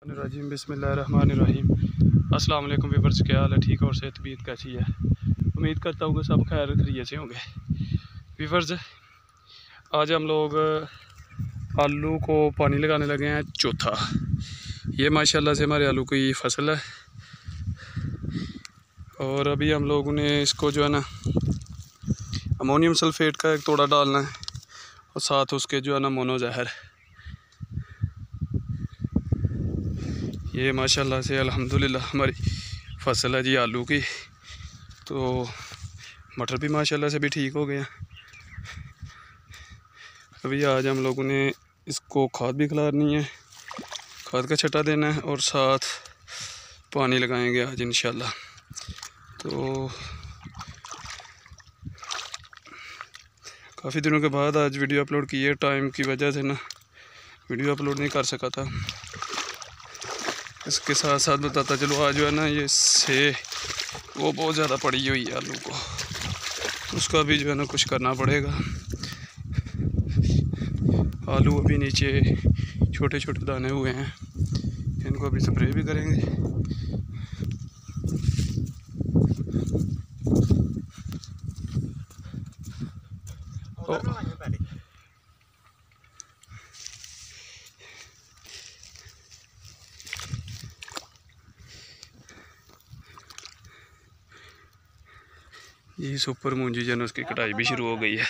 रजीम बिस्मिल्लाहिर्रहमानिर्रहीम। अस्सलाम वालेकुम व्यूअर्स, क्या हाल है? ठीक और सेहत तबीयत कैसी है? उम्मीद करता हूँ कि सब खैर खैरियत से होंगे। व्यूअर्स, आज हम लोग आलू को पानी लगाने लगे हैं चौथा। ये माशाल्लाह से हमारे आलू की फसल है और अभी हम लोगों ने इसको जो है ना अमोनियम सल्फेट का एक तोड़ा डालना है और साथ उसके जो है ना मोनो जहर। ये माशाल्लाह से अल्हम्दुलिल्लाह हमारी फसल है जी आलू की। तो मटर भी माशाल्लाह से भी ठीक हो गए हैं। अभी आज हम लोगों ने इसको खाद भी खिलानी है, खाद का छटा देना है और साथ पानी लगाएंगे आज इंशाल्लाह। तो काफ़ी दिनों के बाद आज वीडियो अपलोड की है, टाइम की वजह से ना वीडियो अपलोड नहीं कर सका था। इसके साथ साथ बताता चलो आज जो है ना ये से वो बहुत ज़्यादा पड़ी हुई है आलू को, उसका भी जो है ना कुछ करना पड़ेगा। आलू अभी नीचे छोटे छोटे दाने हुए हैं, इनको अभी स्प्रे भी करेंगे। ये सुपर मूंजी जन उसकी कटाई भी शुरू हो गई है।